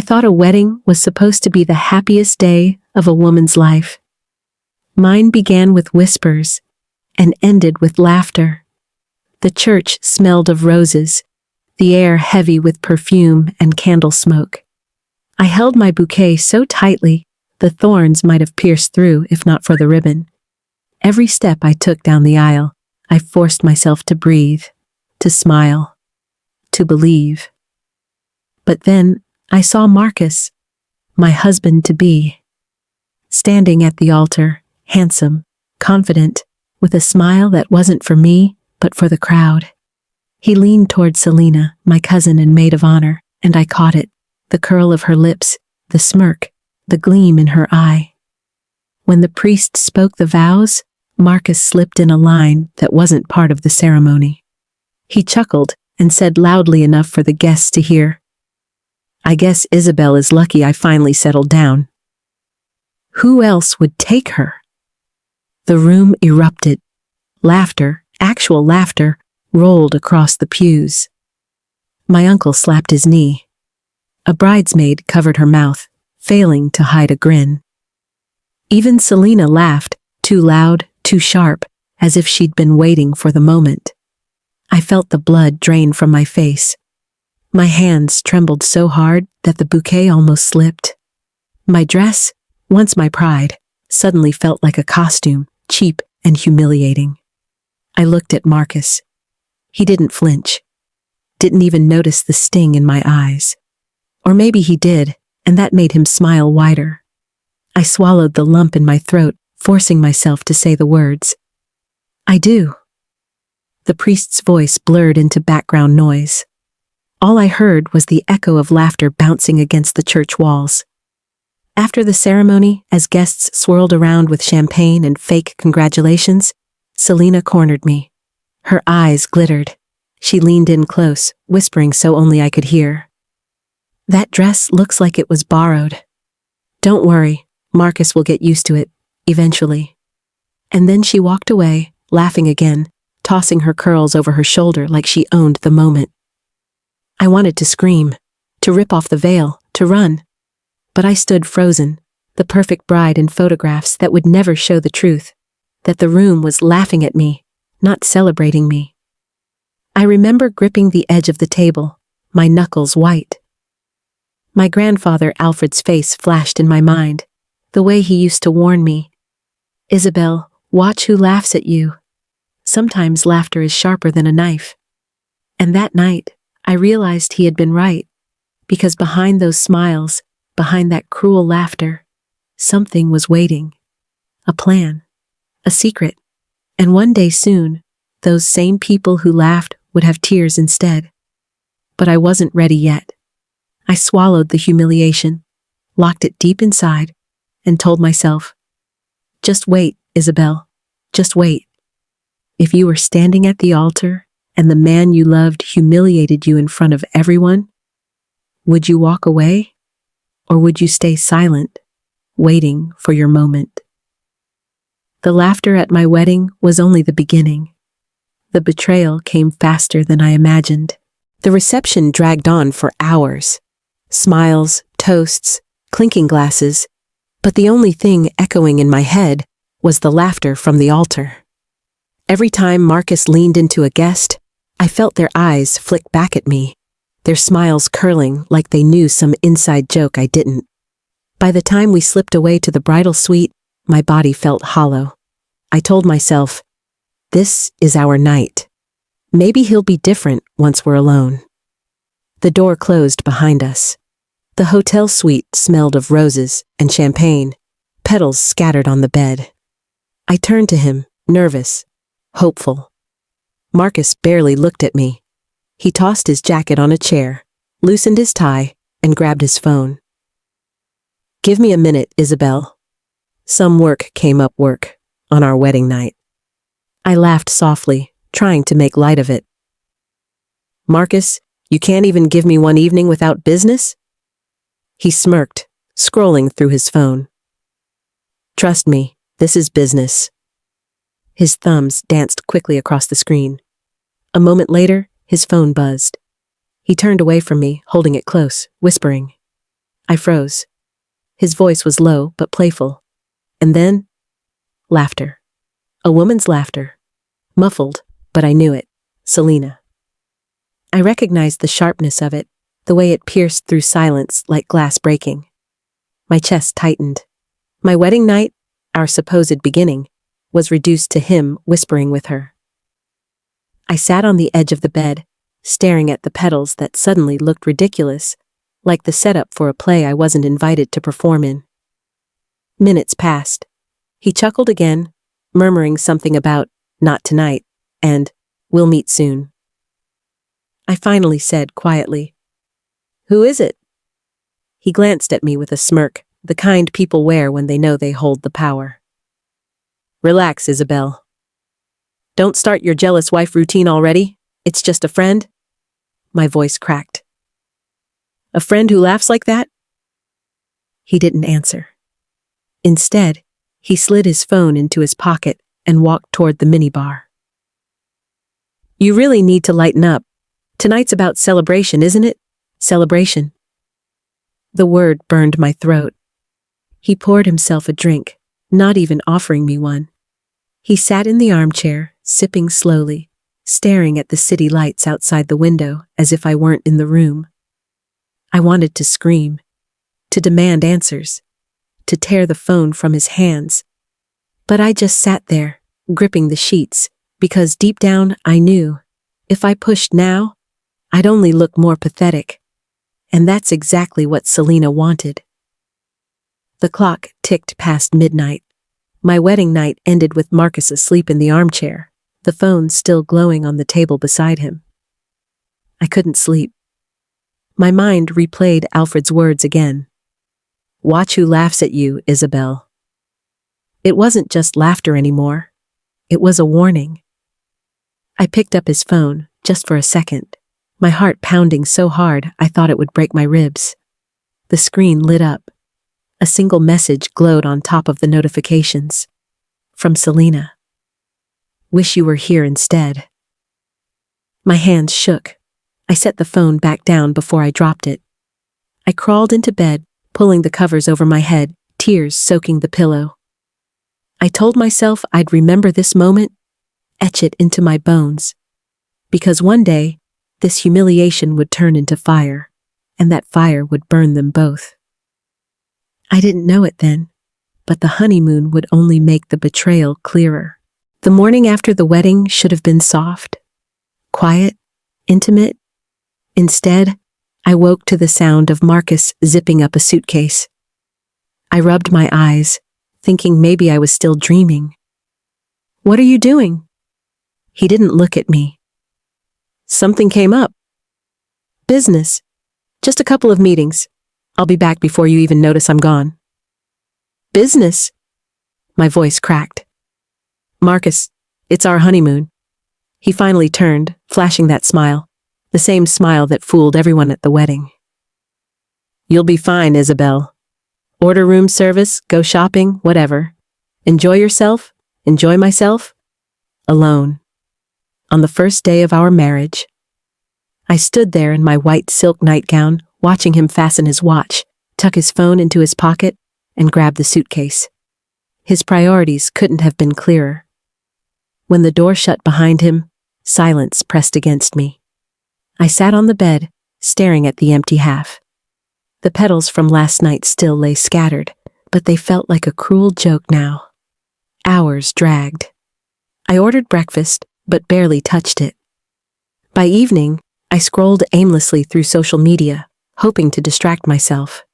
thought a wedding was supposed to be the happiest day of a woman's life. Mine began with whispers and ended with laughter. The church smelled of roses, the air heavy with perfume and candle smoke. I held my bouquet so tightly, the thorns might have pierced through if not for the ribbon. Every step I took down the aisle, I forced myself to breathe, to smile, to believe. But then I saw Marcus, my husband-to-be, standing at the altar, handsome, confident, with a smile that wasn't for me, but for the crowd. He leaned toward Selena, my cousin and maid of honor, and I caught it, the curl of her lips, the smirk, the gleam in her eye. When the priest spoke the vows, Marcus slipped in a line that wasn't part of the ceremony. He chuckled and said loudly enough for the guests to hear, "I guess Isabel is lucky I finally settled down." Who else would take her? The room erupted. Laughter, actual laughter, rolled across the pews. My uncle slapped his knee. A bridesmaid covered her mouth, failing to hide a grin. Even Selena laughed, too loud, too sharp, as if she'd been waiting for the moment. I felt the blood drain from my face. My hands trembled so hard that the bouquet almost slipped. My dress, once my pride, suddenly felt like a costume, cheap and humiliating. I looked at Marcus. He didn't flinch. Didn't even notice the sting in my eyes. Or maybe he did, and that made him smile wider. I swallowed the lump in my throat, forcing myself to say the words. "I do." The priest's voice blurred into background noise. All I heard was the echo of laughter bouncing against the church walls. After the ceremony, as guests swirled around with champagne and fake congratulations, Selena cornered me. Her eyes glittered. She leaned in close, whispering so only I could hear. "That dress looks like it was borrowed. Don't worry, Marcus will get used to it, eventually." And then she walked away, laughing again, tossing her curls over her shoulder like she owned the moment. I wanted to scream, to rip off the veil, to run. But I stood frozen, the perfect bride in photographs that would never show the truth, that the room was laughing at me, not celebrating me. I remember gripping the edge of the table, my knuckles white. My grandfather Alfred's face flashed in my mind, the way he used to warn me. "Isabel, watch who laughs at you. Sometimes laughter is sharper than a knife." And that night, I realized he had been right, because behind those smiles, behind that cruel laughter, something was waiting. A plan, a secret, and one day soon, those same people who laughed would have tears instead. But I wasn't ready yet. I swallowed the humiliation, locked it deep inside, and told myself, "Just wait, Isabel, just wait." If you were standing at the altar and the man you loved humiliated you in front of everyone, would you walk away? Or would you stay silent, waiting for your moment? The laughter at my wedding was only the beginning. The betrayal came faster than I imagined. The reception dragged on for hours. Smiles, toasts, clinking glasses, but the only thing echoing in my head was the laughter from the altar. Every time Marcus leaned into a guest, I felt their eyes flick back at me, their smiles curling like they knew some inside joke I didn't. By the time we slipped away to the bridal suite, my body felt hollow. I told myself, this is our night. Maybe he'll be different once we're alone. The door closed behind us. The hotel suite smelled of roses and champagne, petals scattered on the bed. I turned to him, nervous, hopeful. Marcus barely looked at me. He tossed his jacket on a chair, loosened his tie, and grabbed his phone. "Give me a minute, Isabel. Some work came up on our wedding night." I laughed softly, trying to make light of it. "Marcus, you can't even give me one evening without business?" He smirked, scrolling through his phone. "Trust me, this is business." His thumbs danced quickly across the screen. A moment later, his phone buzzed. He turned away from me, holding it close, whispering, I froze. His voice was low but playful. And then, laughter. A woman's laughter. Muffled, but I knew it. Selena. I recognized the sharpness of it, the way it pierced through silence like glass breaking. My chest tightened. My wedding night, our supposed beginning, was reduced to him whispering with her. I sat on the edge of the bed, staring at the petals that suddenly looked ridiculous, like the setup for a play I wasn't invited to perform in. Minutes passed. He chuckled again, murmuring something about, "Not tonight," and, "We'll meet soon." I finally said quietly, "Who is it?" He glanced at me with a smirk, the kind people wear when they know they hold the power. "Relax, Isabel. Don't start your jealous wife routine already. It's just a friend." My voice cracked. "A friend who laughs like that?" He didn't answer. Instead, he slid his phone into his pocket and walked toward the minibar. "You really need to lighten up. Tonight's about celebration, isn't it? Celebration." The word burned my throat. He poured himself a drink, not even offering me one. He sat in the armchair, sipping slowly, staring at the city lights outside the window as if I weren't in the room. I wanted to scream, to demand answers, to tear the phone from his hands. But I just sat there, gripping the sheets, because deep down I knew, if I pushed now, I'd only look more pathetic. And that's exactly what Selena wanted. The clock ticked past midnight. My wedding night ended with Marcus asleep in the armchair, the phone still glowing on the table beside him. I couldn't sleep. My mind replayed Alfred's words again. "Watch who laughs at you, Isabel." It wasn't just laughter anymore. It was a warning. I picked up his phone, just for a second, my heart pounding so hard I thought it would break my ribs. The screen lit up. A single message glowed on top of the notifications. From Selena. "Wish you were here instead." My hands shook. I set the phone back down before I dropped it. I crawled into bed, pulling the covers over my head, tears soaking the pillow. I told myself I'd remember this moment, etch it into my bones. Because one day, this humiliation would turn into fire, and that fire would burn them both. I didn't know it then, but the honeymoon would only make the betrayal clearer. The morning after the wedding should have been soft, quiet, intimate. Instead, I woke to the sound of Marcus zipping up a suitcase. I rubbed my eyes, thinking maybe I was still dreaming. "What are you doing?" He didn't look at me. "Something came up." "Business. Just a couple of meetings. I'll be back before you even notice I'm gone." "Business?" My voice cracked. "Marcus, it's our honeymoon." He finally turned, flashing that smile, the same smile that fooled everyone at the wedding. "You'll be fine, Isabel. Order room service, go shopping, whatever. Enjoy yourself, enjoy myself. Alone. On the first day of our marriage." I stood there in my white silk nightgown, watching him fasten his watch, tuck his phone into his pocket, and grab the suitcase. His priorities couldn't have been clearer. When the door shut behind him, silence pressed against me. I sat on the bed, staring at the empty half. The petals from last night still lay scattered, but they felt like a cruel joke now. Hours dragged. I ordered breakfast, but barely touched it. By evening, I scrolled aimlessly through social media, hoping to distract myself.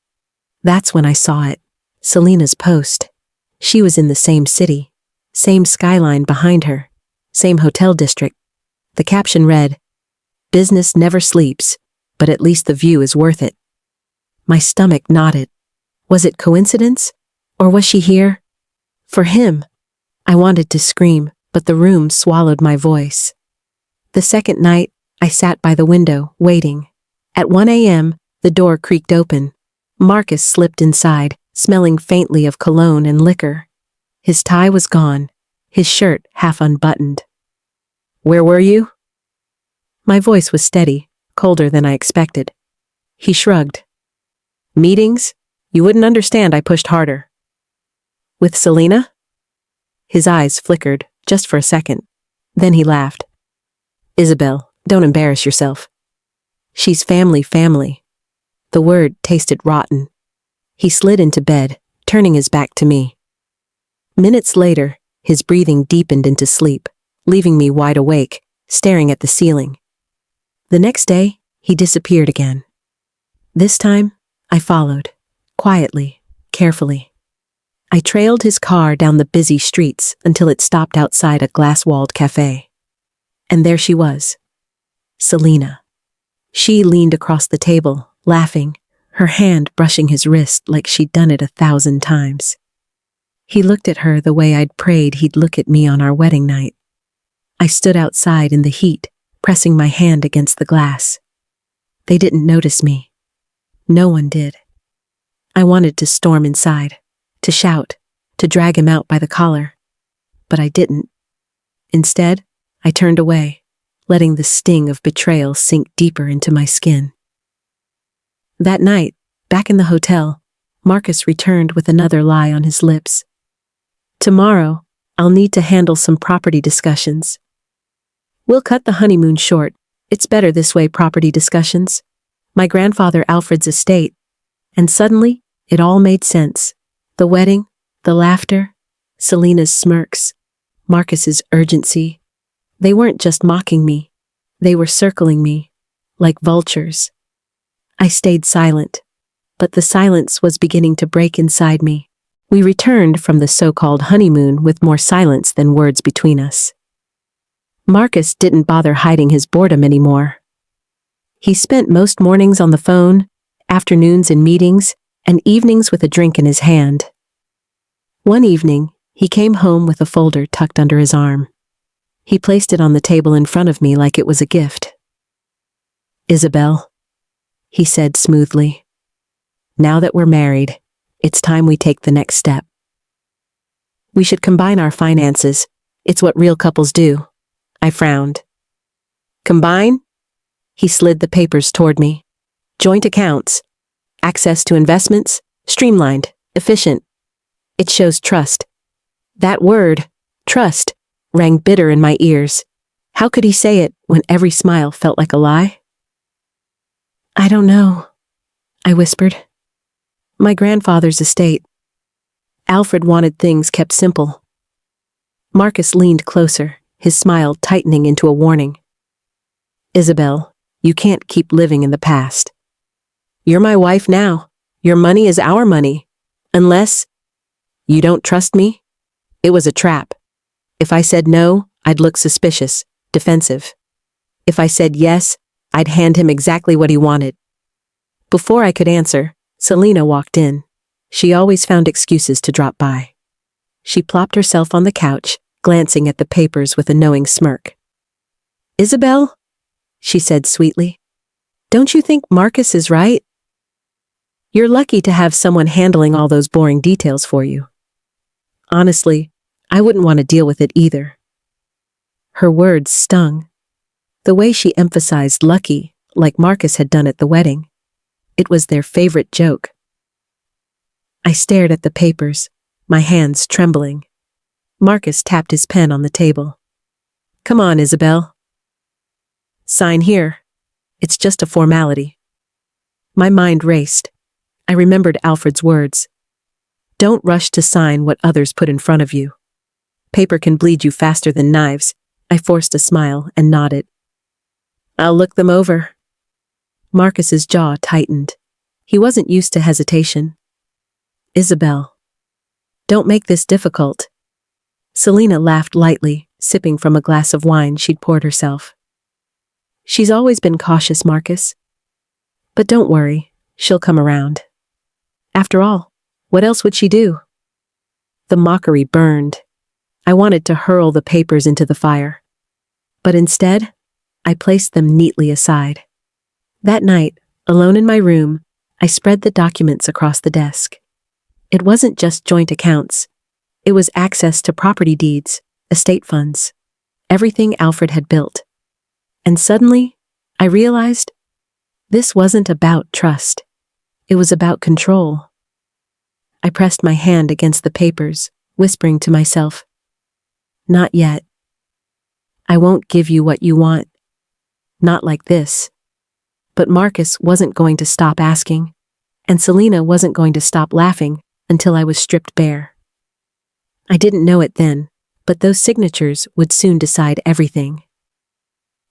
That's when I saw it. Selena's post. She was in the same city, same skyline behind her, same hotel district. The caption read, "Business never sleeps, but at least the view is worth it." My stomach knotted. Was it coincidence? Or was she here? For him. I wanted to scream, but the room swallowed my voice. The second night, I sat by the window, waiting. At 1 a.m., the door creaked open. Marcus slipped inside, smelling faintly of cologne and liquor. His tie was gone, his shirt half unbuttoned. "Where were you?" My voice was steady, colder than I expected. He shrugged. Meetings? You wouldn't understand, I pushed harder. With Selena? His eyes flickered, just for a second. Then he laughed. Isabel, don't embarrass yourself. She's family. The word tasted rotten. He slid into bed, turning his back to me. Minutes later, his breathing deepened into sleep, leaving me wide awake, staring at the ceiling. The next day, he disappeared again. This time, I followed, quietly, carefully. I trailed his car down the busy streets until it stopped outside a glass-walled cafe. And there she was, Selena. She leaned across the table, laughing, her hand brushing his wrist like she'd done it 1,000 times. He looked at her the way I'd prayed he'd look at me on our wedding night. I stood outside in the heat, pressing my hand against the glass. They didn't notice me. No one did. I wanted to storm inside, to shout, to drag him out by the collar. But I didn't. Instead, I turned away, letting the sting of betrayal sink deeper into my skin. That night, back in the hotel, Marcus returned with another lie on his lips. Tomorrow, I'll need to handle some property discussions. We'll cut the honeymoon short. It's better this way, property discussions. My grandfather Alfred's estate. And suddenly, it all made sense. The wedding, the laughter, Selena's smirks, Marcus's urgency. They weren't just mocking me. They were circling me, like vultures. I stayed silent, but the silence was beginning to break inside me. We returned from the so-called honeymoon with more silence than words between us. Marcus didn't bother hiding his boredom anymore. He spent most mornings on the phone, afternoons in meetings, and evenings with a drink in his hand. One evening, he came home with a folder tucked under his arm. He placed it on the table in front of me like it was a gift. Isabel, he said smoothly, now that we're married, it's time we take the next step. We should combine our finances. It's what real couples do. I frowned. Combine? He slid the papers toward me. Joint accounts. Access to investments. Streamlined. Efficient. It shows trust. That word, trust, rang bitter in my ears. How could he say it when every smile felt like a lie? I don't know, I whispered. My grandfather's estate. Alfred wanted things kept simple. Marcus leaned closer, his smile tightening into a warning. Isabel, you can't keep living in the past. You're my wife now. Your money is our money. Unless you don't trust me? It was a trap. If I said no, I'd look suspicious, defensive. If I said yes, I'd hand him exactly what he wanted. Before I could answer, Selena walked in. She always found excuses to drop by. She plopped herself on the couch, glancing at the papers with a knowing smirk. Isabel, she said sweetly, don't you think Marcus is right? You're lucky to have someone handling all those boring details for you. Honestly, I wouldn't want to deal with it either. Her words stung. The way she emphasized lucky, like Marcus had done at the wedding. It was their favorite joke. I stared at the papers, my hands trembling. Marcus tapped his pen on the table. Come on, Isabel. Sign here. It's just a formality. My mind raced. I remembered Alfred's words. Don't rush to sign what others put in front of you. Paper can bleed you faster than knives. I forced a smile and nodded. I'll look them over. Marcus's jaw tightened. He wasn't used to hesitation. Isabel, don't make this difficult. Selena laughed lightly, sipping from a glass of wine she'd poured herself. She's always been cautious, Marcus. But don't worry, she'll come around. After all, what else would she do? The mockery burned. I wanted to hurl the papers into the fire. But instead, I placed them neatly aside. That night, alone in my room, I spread the documents across the desk. It wasn't just joint accounts. It was access to property deeds, estate funds, everything Alfred had built. And suddenly, I realized this wasn't about trust. It was about control. I pressed my hand against the papers, whispering to myself, "Not yet. I won't give you what you want. Not like this." But Marcus wasn't going to stop asking, and Selena wasn't going to stop laughing until I was stripped bare. I didn't know it then, but those signatures would soon decide everything.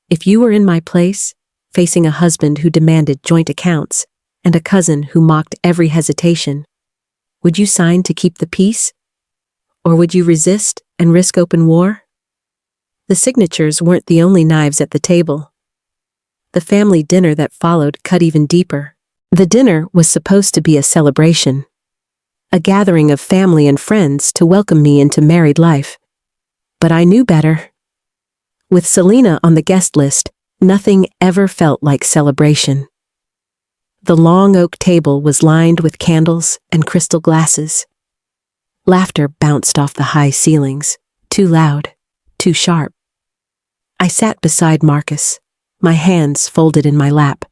If you were in my place, facing a husband who demanded joint accounts and a cousin who mocked every hesitation, would you sign to keep the peace? Or would you resist and risk open war? The signatures weren't the only knives at the table. The family dinner that followed cut even deeper. The dinner was supposed to be a celebration, a gathering of family and friends to welcome me into married life. But I knew better. With Selena on the guest list, nothing ever felt like celebration. The long oak table was lined with candles and crystal glasses. Laughter bounced off the high ceilings, too loud, too sharp. I sat beside Marcus, my hands folded in my lap,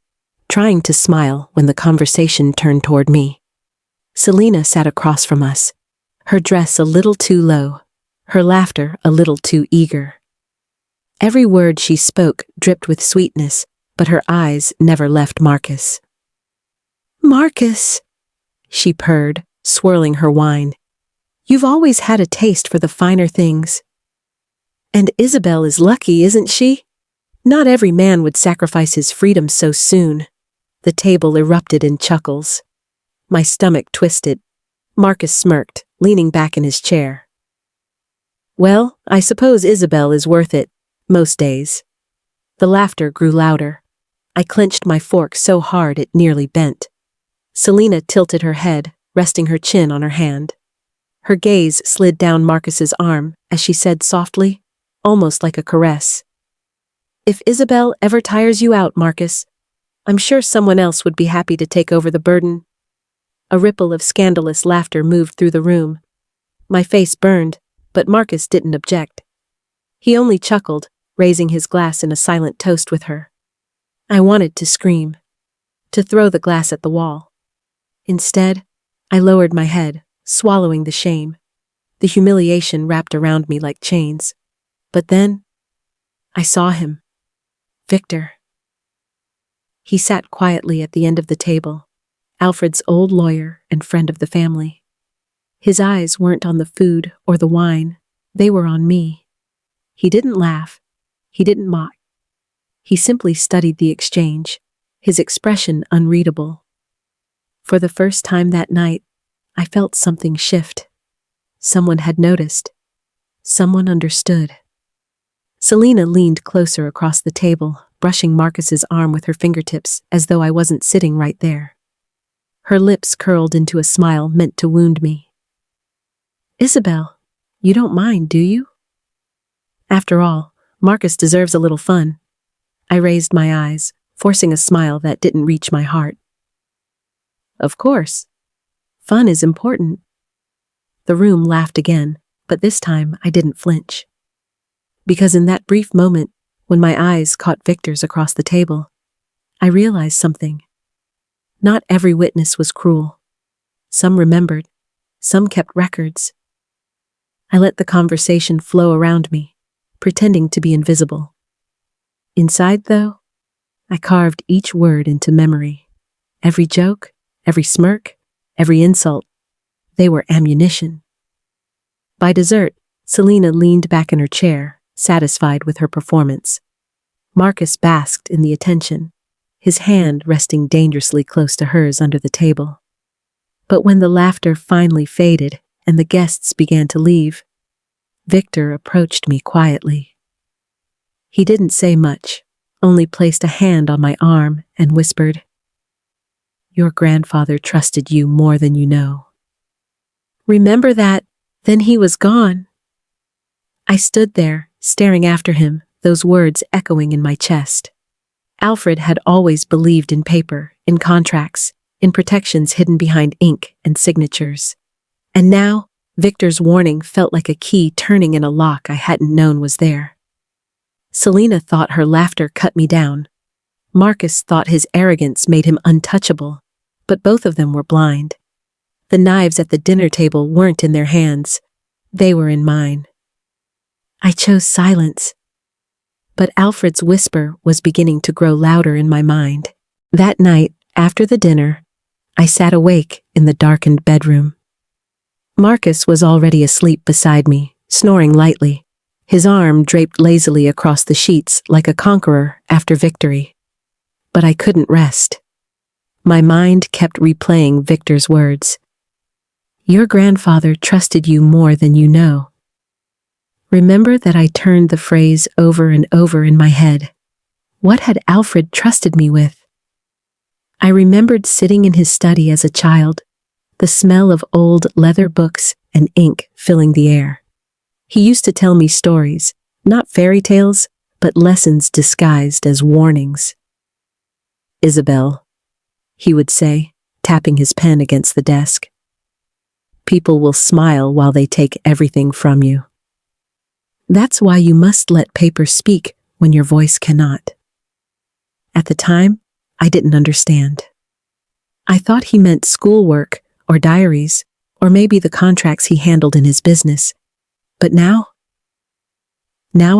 trying to smile when the conversation turned toward me. Selena sat across from us, her dress a little too low, her laughter a little too eager. Every word she spoke dripped with sweetness, but her eyes never left Marcus. "Marcus," she purred, swirling her wine. "You've always had a taste for the finer things. And Isabel is lucky, isn't she? Not every man would sacrifice his freedom so soon." The table erupted in chuckles. My stomach twisted. Marcus smirked, leaning back in his chair. "Well, I suppose Isabel is worth it, most days." The laughter grew louder. I clenched my fork so hard it nearly bent. Selena tilted her head, resting her chin on her hand. Her gaze slid down Marcus's arm as she said softly, almost like a caress, "If Isabel ever tires you out, Marcus, I'm sure someone else would be happy to take over the burden." A ripple of scandalous laughter moved through the room. My face burned, but Marcus didn't object. He only chuckled, raising his glass in a silent toast with her. I wanted to scream, to throw the glass at the wall. Instead, I lowered my head, swallowing the shame. The humiliation wrapped around me like chains. But then, I saw him. Victor. He sat quietly at the end of the table, Alfred's old lawyer and friend of the family. His eyes weren't on the food or the wine, they were on me. He didn't laugh. He didn't mock. He simply studied the exchange, his expression unreadable. For the first time that night, I felt something shift. Someone had noticed. Someone understood. Selena leaned closer across the table, brushing Marcus's arm with her fingertips as though I wasn't sitting right there. Her lips curled into a smile meant to wound me. "Isabel, you don't mind, do you?" After all, Marcus deserves a little fun. I raised my eyes, forcing a smile that didn't reach my heart. "Of course. Fun is important." The room laughed again, but this time I didn't flinch. Because in that brief moment, when my eyes caught Victor's across the table, I realized something. Not every witness was cruel. Some remembered. Some kept records. I let the conversation flow around me, pretending to be invisible. Inside, though, I carved each word into memory. Every joke, every smirk, every insult, they were ammunition. By dessert, Selena leaned back in her chair, satisfied with her performance. Marcus basked in the attention, his hand resting dangerously close to hers under the table. But when the laughter finally faded and the guests began to leave, Victor approached me quietly. He didn't say much, only placed a hand on my arm and whispered, "Your grandfather trusted you more than you know." Remember that, then he was gone. I stood there, staring after him, those words echoing in my chest. Alfred had always believed in paper, in contracts, in protections hidden behind ink and signatures. And now, Victor's warning felt like a key turning in a lock I hadn't known was there. Selena thought her laughter cut me down. Marcus thought his arrogance made him untouchable. but both of them were blind. The knives at the dinner table weren't in their hands. They were in mine. I chose silence. But Alfred's whisper was beginning to grow louder in my mind. That night, after the dinner, I sat awake in the darkened bedroom. Marcus was already asleep beside me, snoring lightly, his arm draped lazily across the sheets like a conqueror after victory. But I couldn't rest. My mind kept replaying Victor's words. Your grandfather trusted you more than you know. Remember that I turned the phrase over and over in my head. What had Alfred trusted me with? I remembered sitting in his study as a child, the smell of old leather books and ink filling the air. He used to tell me stories, not fairy tales, but lessons disguised as warnings. Isabel, he would say, tapping his pen against the desk. People will smile while they take everything from you. That's why you must let paper speak when your voice cannot. At the time, I didn't understand. I thought he meant schoolwork or diaries, or maybe the contracts he handled in his business. But now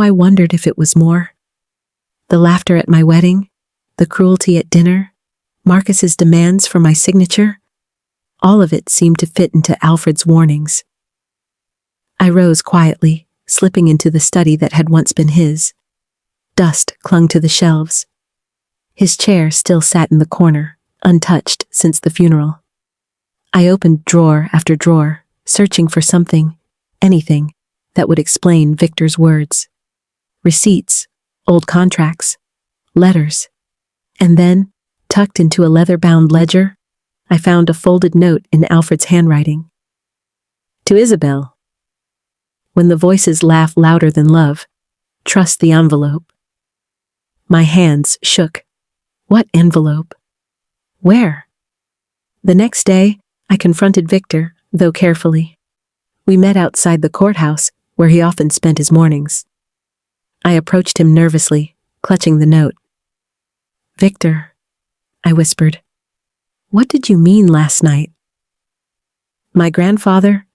I wondered if it was more. The laughter at my wedding, the cruelty at dinner, Marcus's demands for my signature, all of it seemed to fit into Alfred's warnings. I rose quietly, slipping into the study that had once been his. Dust clung to the shelves. His chair still sat in the corner, untouched since the funeral. I opened drawer after drawer, searching for something, anything, that would explain Victor's words. Receipts, old contracts, letters. And then, tucked into a leather-bound ledger, I found a folded note in Alfred's handwriting. To Isabel. When the voices laugh louder than love, trust the envelope. My hands shook. What envelope? Where? The next day, I confronted Victor, though carefully. We met outside the courthouse, where he often spent his mornings. I approached him nervously, clutching the note. Victor, I whispered, what did you mean last night? My grandfather?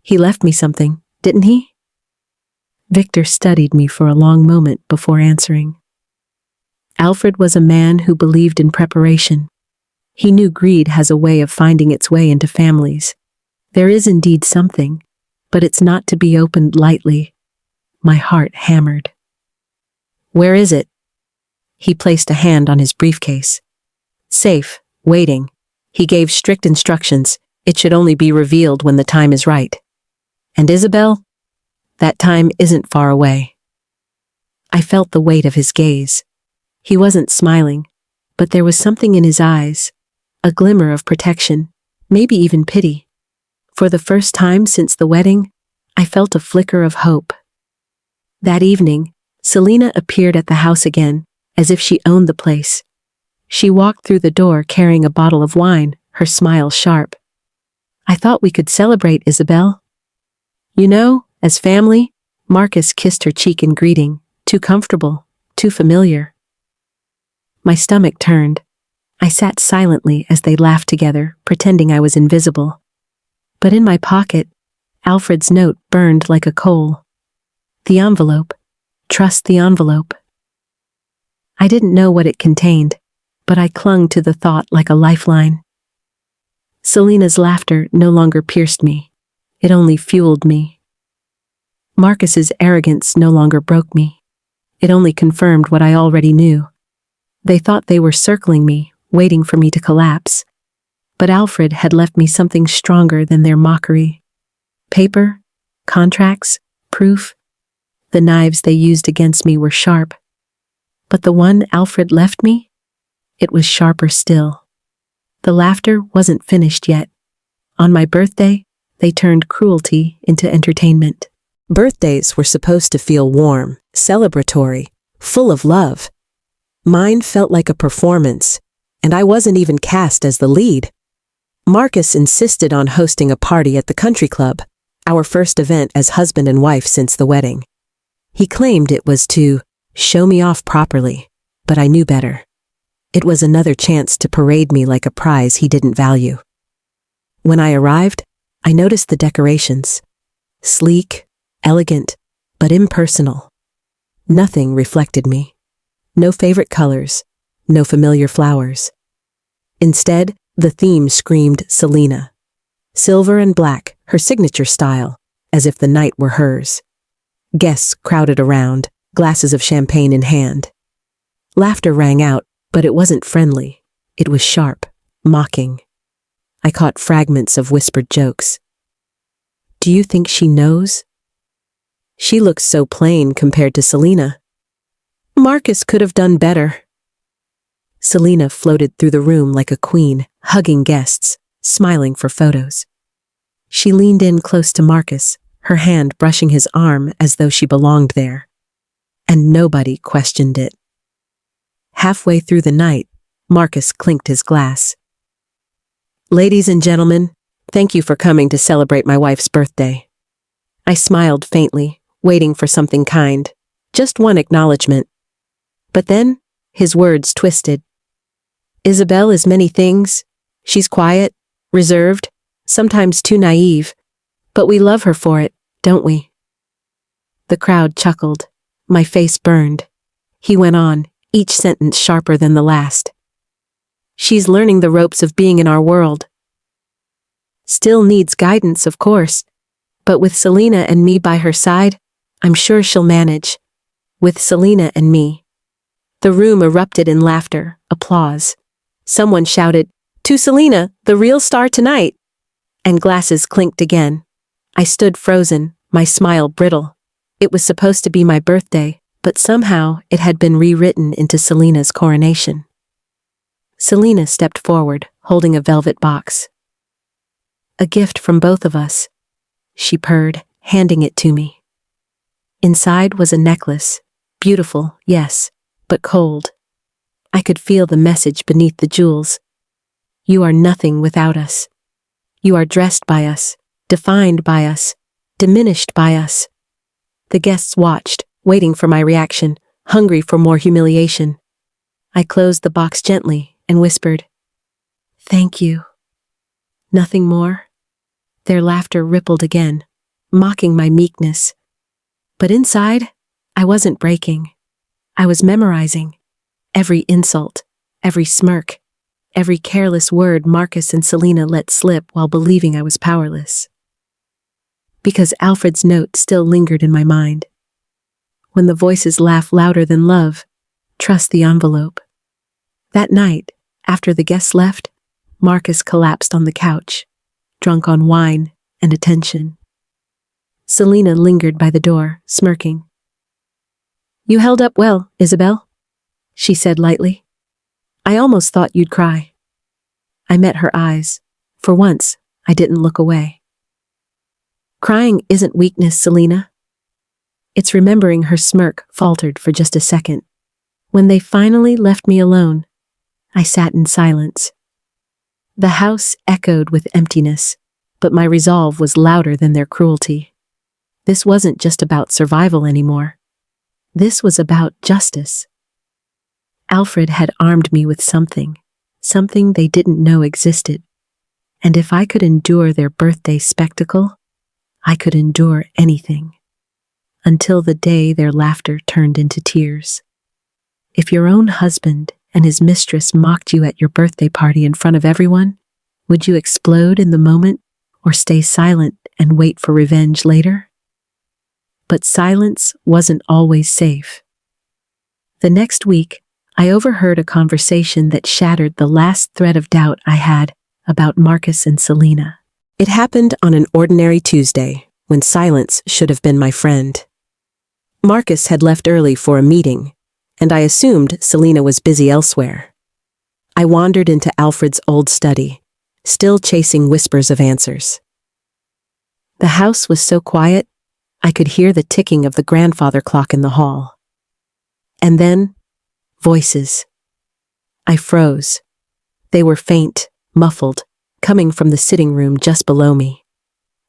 He left me something, didn't he? Victor studied me for a long moment before answering. Alfred was a man who believed in preparation. He knew greed has a way of finding its way into families. There is indeed something, but it's not to be opened lightly. My heart hammered. Where is it? He placed a hand on his briefcase. Safe, waiting. He gave strict instructions. It should only be revealed when the time is right. And Isabel? That time isn't far away. I felt the weight of his gaze. He wasn't smiling, but there was something in his eyes, a glimmer of protection, maybe even pity. For the first time since the wedding, I felt a flicker of hope. That evening, Selena appeared at the house again, as if she owned the place. She walked through the door carrying a bottle of wine, her smile sharp. I thought we could celebrate, Isabel. You know, as family, Marcus kissed her cheek in greeting, too comfortable, too familiar. My stomach turned. I sat silently as they laughed together, pretending I was invisible. But in my pocket, Alfred's note burned like a coal. The envelope. Trust the envelope. I didn't know what it contained, but I clung to the thought like a lifeline. Selena's laughter no longer pierced me. It only fueled me. Marcus's arrogance no longer broke me. It only confirmed what I already knew. They thought they were circling me, waiting for me to collapse. But Alfred had left me something stronger than their mockery. Paper, contracts, proof. The knives they used against me were sharp. But the one Alfred left me? It was sharper still. The laughter wasn't finished yet. On my birthday, they turned cruelty into entertainment. Birthdays were supposed to feel warm, celebratory, full of love. Mine felt like a performance, and I wasn't even cast as the lead. Marcus insisted on hosting a party at the country club, our first event as husband and wife since the wedding. He claimed it was to show me off properly, but I knew better. It was another chance to parade me like a prize he didn't value. When I arrived, I noticed the decorations. Sleek, elegant, but impersonal. Nothing reflected me. No favorite colors, no familiar flowers. Instead, the theme screamed Selena. Silver and black, her signature style, as if the night were hers. Guests crowded around, glasses of champagne in hand. Laughter rang out, but it wasn't friendly. It was sharp, mocking. I caught fragments of whispered jokes. Do you think she knows? She looks so plain compared to Selena. Marcus could have done better. Selena floated through the room like a queen, hugging guests, smiling for photos. She leaned in close to Marcus, her hand brushing his arm as though she belonged there. And nobody questioned it. Halfway through the night, Marcus clinked his glass. Ladies and gentlemen, thank you for coming to celebrate my wife's birthday. I smiled faintly, waiting for something kind, just one acknowledgement. But then, his words twisted. Isabel is many things. She's quiet, reserved, sometimes too naive, but we love her for it, don't we? The crowd chuckled. My face burned. He went on, each sentence sharper than the last. She's learning the ropes of being in our world. Still needs guidance, of course, but with Selena and me by her side, I'm sure she'll manage. With Selena and me. The room erupted in laughter, applause. Someone shouted, "To Selena, the real star tonight!" And glasses clinked again. I stood frozen, my smile brittle. It was supposed to be my birthday, but somehow it had been rewritten into Selena's coronation. Selena stepped forward, holding a velvet box. A gift from both of us, she purred, handing it to me. Inside was a necklace, beautiful, yes, but cold. I could feel the message beneath the jewels. You are nothing without us. You are dressed by us, defined by us, diminished by us. The guests watched, waiting for my reaction, hungry for more humiliation. I closed the box gently and whispered, "Thank you." Nothing more. Their laughter rippled again, mocking my meekness. But inside, I wasn't breaking. I was memorizing. Every insult, every smirk, every careless word Marcus and Selena let slip while believing I was powerless. Because Alfred's note still lingered in my mind. When the voices laugh louder than love, trust the envelope. That night, after the guests left, Marcus collapsed on the couch, drunk on wine and attention. Selena lingered by the door, smirking. You held up well, Isabel, she said lightly. I almost thought you'd cry. I met her eyes. For once, I didn't look away. Crying isn't weakness, Selena. It's remembering. Her smirk faltered for just a second. When they finally left me alone, I sat in silence. The house echoed with emptiness, but my resolve was louder than their cruelty. This wasn't just about survival anymore. This was about justice. Alfred had armed me with something they didn't know existed. And if I could endure their birthday spectacle, I could endure anything. Until the day their laughter turned into tears. If your own husband and his mistress mocked you at your birthday party in front of everyone, would you explode in the moment or stay silent and wait for revenge later? But silence wasn't always safe. The next week, I overheard a conversation that shattered the last thread of doubt I had about Marcus and Selena. It happened on an ordinary Tuesday, when silence should have been my friend. Marcus had left early for a meeting, and I assumed Selena was busy elsewhere. I wandered into Alfred's old study, still chasing whispers of answers. The house was so quiet, I could hear the ticking of the grandfather clock in the hall. And then, voices. I froze. They were faint, muffled, coming from the sitting room just below me.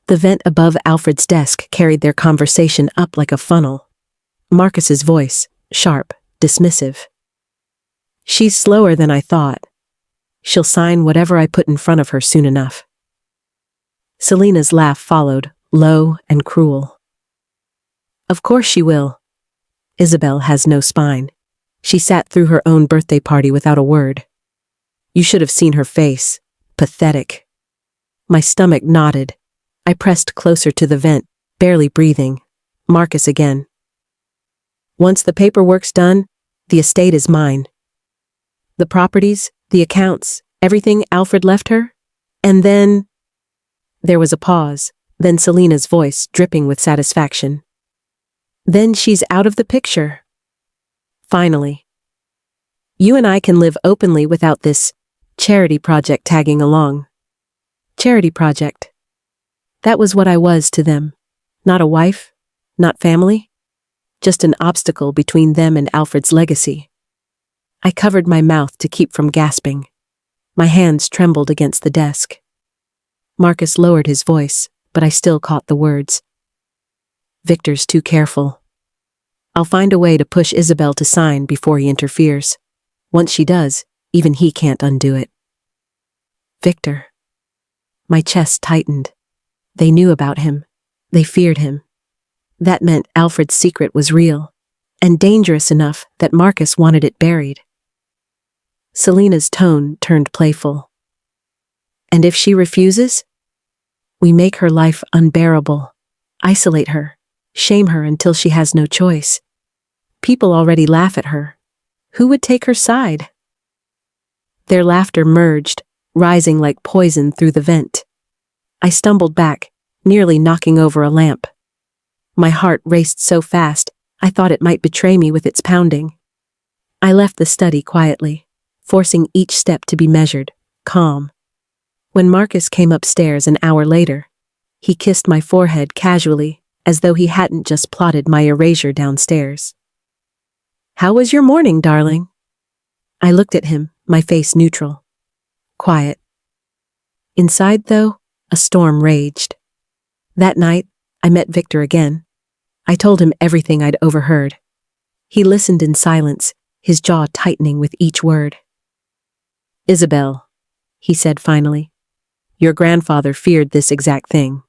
The vent above Alfred's desk carried their conversation up like a funnel. Marcus's voice, sharp, dismissive. She's slower than I thought. She'll sign whatever I put in front of her soon enough. Selena's laugh followed, low and cruel. Of course she will. Isabel has no spine. She sat through her own birthday party without a word. You should have seen her face. Pathetic. My stomach knotted. I pressed closer to the vent, barely breathing. Marcus again. Once the paperwork's done, the estate is mine. The properties, the accounts, everything Alfred left her. And then... There was a pause, then Selena's voice dripping with satisfaction. Then she's out of the picture. Finally. You and I can live openly without this charity project tagging along. Charity project. That was what I was to them. Not a wife, not family. Just an obstacle between them and Alfred's legacy. I covered my mouth to keep from gasping. My hands trembled against the desk. Marcus lowered his voice, but I still caught the words. Victor's too careful. I'll find a way to push Isabel to sign before he interferes. Once she does, even he can't undo it. Victor. My chest tightened. They knew about him. They feared him. That meant Alfred's secret was real, and dangerous enough that Marcus wanted it buried. Selena's tone turned playful. And if she refuses? We make her life unbearable, isolate her, shame her until she has no choice. People already laugh at her. Who would take her side? Their laughter merged, rising like poison through the vent. I stumbled back, nearly knocking over a lamp. My heart raced so fast, I thought it might betray me with its pounding. I left the study quietly, forcing each step to be measured, calm. When Marcus came upstairs an hour later, he kissed my forehead casually, as though he hadn't just plotted my erasure downstairs. How was your morning, darling? I looked at him, my face neutral. Quiet. Inside, though, a storm raged. That night, I met Victor again. I told him everything I'd overheard. He listened in silence, his jaw tightening with each word. Isabel, he said finally, your grandfather feared this exact thing.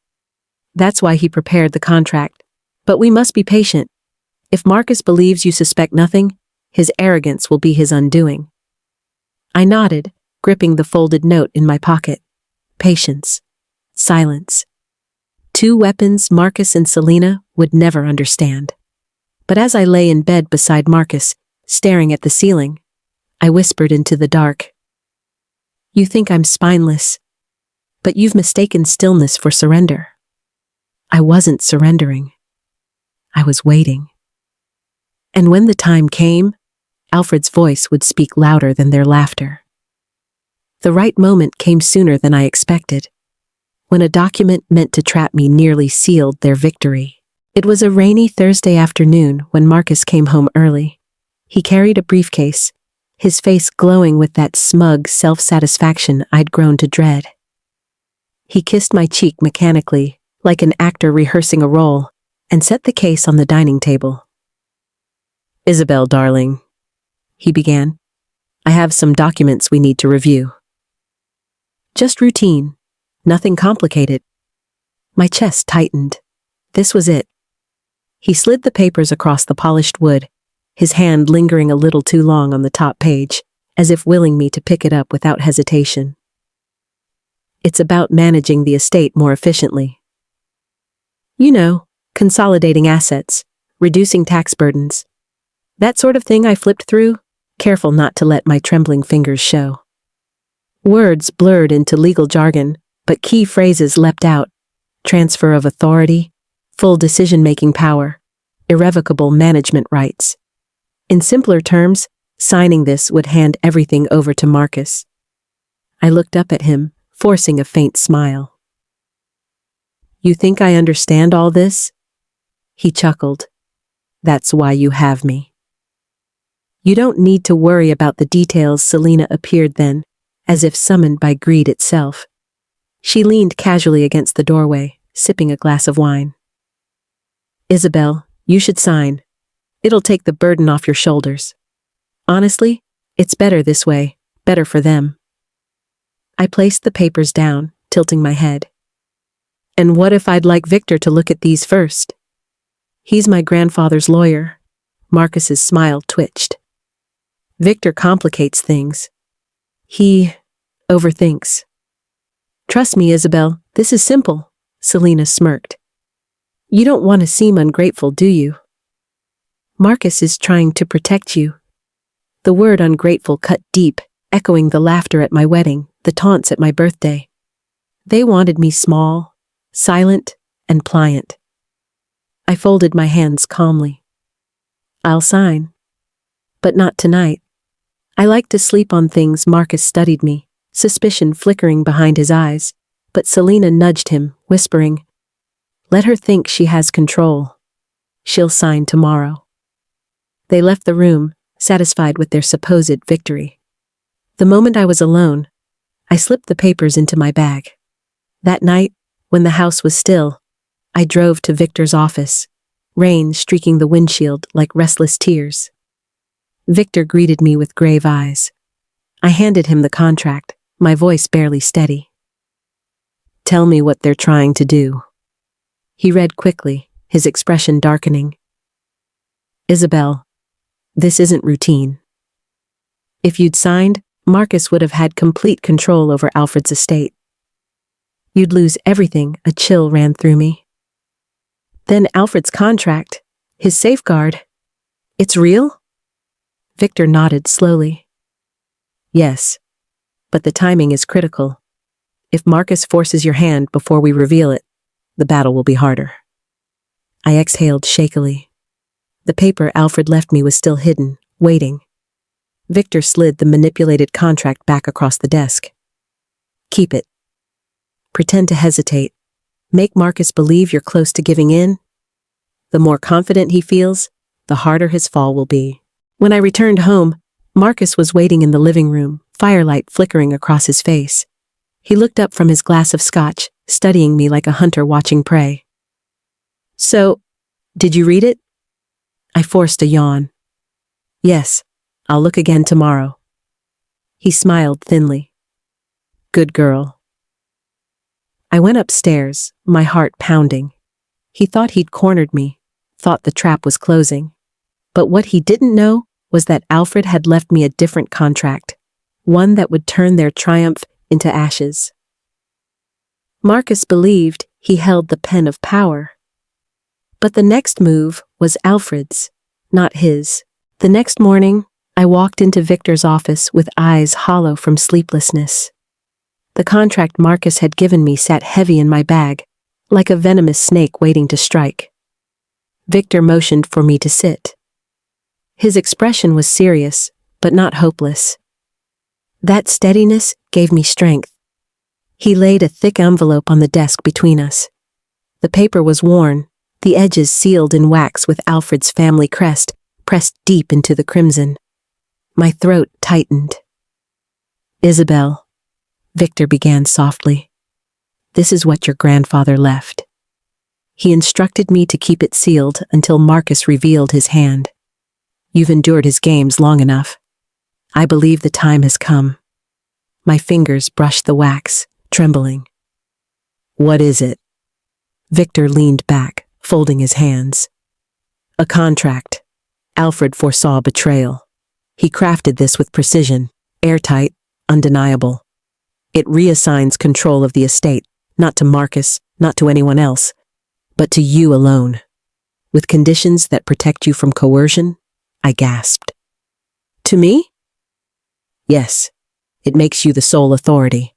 That's why he prepared the contract. But we must be patient. If Marcus believes you suspect nothing, his arrogance will be his undoing. I nodded, gripping the folded note in my pocket. Patience. Silence. Two weapons Marcus and Selena would never understand. But as I lay in bed beside Marcus, staring at the ceiling, I whispered into the dark. You think I'm spineless, but you've mistaken stillness for surrender. I wasn't surrendering. I was waiting. And when the time came, Alfred's voice would speak louder than their laughter. The right moment came sooner than I expected, when a document meant to trap me nearly sealed their victory. It was a rainy Thursday afternoon when Marcus came home early. He carried a briefcase, his face glowing with that smug self-satisfaction I'd grown to dread. He kissed my cheek mechanically, like an actor rehearsing a role, and set the case on the dining table. Isabel, darling, he began, I have some documents we need to review. Just routine, nothing complicated. My chest tightened. This was it. He slid the papers across the polished wood, his hand lingering a little too long on the top page, as if willing me to pick it up without hesitation. It's about managing the estate more efficiently. You know, consolidating assets, reducing tax burdens. That sort of thing I flipped through, careful not to let my trembling fingers show. Words blurred into legal jargon, but key phrases leapt out. Transfer of authority, full decision-making power, irrevocable management rights. In simpler terms, signing this would hand everything over to Marcus. I looked up at him, forcing a faint smile. You think I understand all this? He chuckled. That's why you have me. You don't need to worry about the details. Selena appeared then, as if summoned by greed itself. She leaned casually against the doorway, sipping a glass of wine. Isabel, you should sign. It'll take the burden off your shoulders. Honestly, It's better this way, better for them. I placed the papers down, tilting my head. And what if I'd like Victor to look at these first? He's my grandfather's lawyer. Marcus's smile twitched. Victor complicates things. He overthinks. Trust me, Isabel, this is simple, Selena smirked. You don't want to seem ungrateful, do you? Marcus is trying to protect you. The word ungrateful cut deep, echoing the laughter at my wedding, the taunts at my birthday. They wanted me small, silent, and pliant. I folded my hands calmly. I'll sign. But not tonight. I like to sleep on things. Marcus studied me, suspicion flickering behind his eyes, but Selena nudged him, whispering, Let her think she has control. She'll sign tomorrow. They left the room, satisfied with their supposed victory. The moment I was alone, I slipped the papers into my bag. That night, when the house was still, I drove to Victor's office, rain streaking the windshield like restless tears. Victor greeted me with grave eyes. I handed him the contract, my voice barely steady. Tell me what they're trying to do. He read quickly, his expression darkening. Isabel, this isn't routine. If you'd signed, Marcus would have had complete control over Alfred's estate. You'd lose everything. A chill ran through me. Then Alfred's contract, his safeguard. It's real? Victor nodded slowly. Yes, but the timing is critical. If Marcus forces your hand before we reveal it, the battle will be harder. I exhaled shakily. The paper Alfred left me was still hidden, waiting. Victor slid the manipulated contract back across the desk. Keep it. Pretend to hesitate. Make Marcus believe you're close to giving in. The more confident he feels, the harder his fall will be. When I returned home, Marcus was waiting in the living room, firelight flickering across his face. He looked up from his glass of scotch, studying me like a hunter watching prey. So, did you read it? I forced a yawn. Yes, I'll look again tomorrow. He smiled thinly. Good girl. I went upstairs, my heart pounding. He thought he'd cornered me, thought the trap was closing. But what he didn't know was that Alfred had left me a different contract, one that would turn their triumph into ashes. Marcus believed he held the pen of power. But the next move was Alfred's, not his. The next morning, I walked into Victor's office with eyes hollow from sleeplessness. The contract Marcus had given me sat heavy in my bag, like a venomous snake waiting to strike. Victor motioned for me to sit. His expression was serious, but not hopeless. That steadiness gave me strength. He laid a thick envelope on the desk between us. The paper was worn, the edges sealed in wax with Alfred's family crest pressed deep into the crimson. My throat tightened. Isabel, Victor began softly. This is what your grandfather left. He instructed me to keep it sealed until Marcus revealed his hand. You've endured his games long enough. I believe the time has come. My fingers brushed the wax, trembling. What is it? Victor leaned back, folding his hands. A contract. Alfred foresaw betrayal. He crafted this with precision, airtight, undeniable. It reassigns control of the estate, not to Marcus, not to anyone else, but to you alone. With conditions that protect you from coercion, I gasped. To me? Yes. It makes you the sole authority.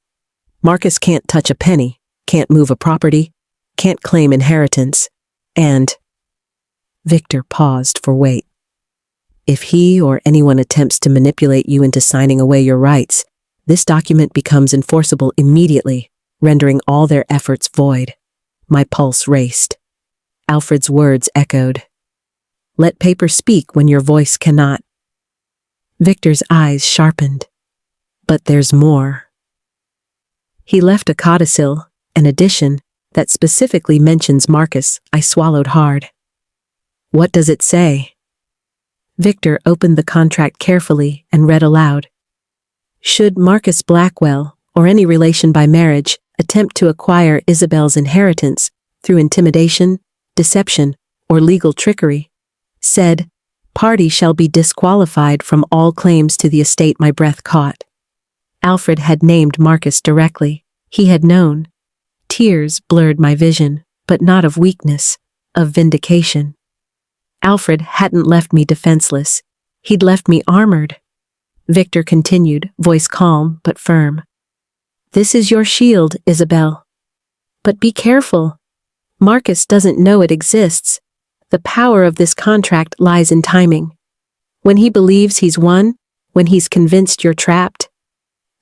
Marcus can't touch a penny, can't move a property, can't claim inheritance, and... Victor paused for weight. If he or anyone attempts to manipulate you into signing away your rights, this document becomes enforceable immediately, rendering all their efforts void. My pulse raced. Alfred's words echoed. Let paper speak when your voice cannot. Victor's eyes sharpened. But there's more. He left a codicil, an addition, that specifically mentions Marcus. I swallowed hard. What does it say? Victor opened the contract carefully and read aloud. Should Marcus Blackwell, or any relation by marriage, attempt to acquire Isabel's inheritance through intimidation, deception, or legal trickery, said party shall be disqualified from all claims to the estate. My breath caught. Alfred had named Marcus directly. He had known. Tears blurred my vision, but not of weakness, of vindication. Alfred hadn't left me defenseless. He'd left me armored. Victor continued, voice calm but firm. This is your shield, Isabel. But be careful. Marcus doesn't know it exists. The power of this contract lies in timing. When he believes he's won, when he's convinced you're trapped,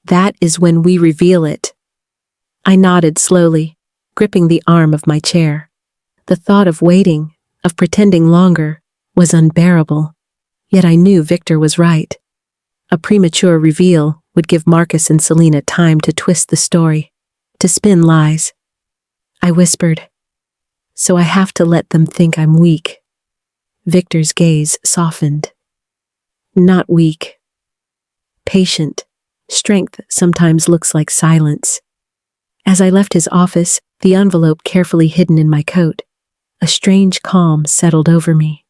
that is when we reveal it. I nodded slowly, gripping the arm of my chair. The thought of waiting, of pretending longer, was unbearable. Yet I knew Victor was right. A premature reveal would give Marcus and Selena time to twist the story, to spin lies. I whispered, so I have to let them think I'm weak. Victor's gaze softened. Not weak. Patient. Strength sometimes looks like silence. As I left his office, the envelope carefully hidden in my coat, a strange calm settled over me.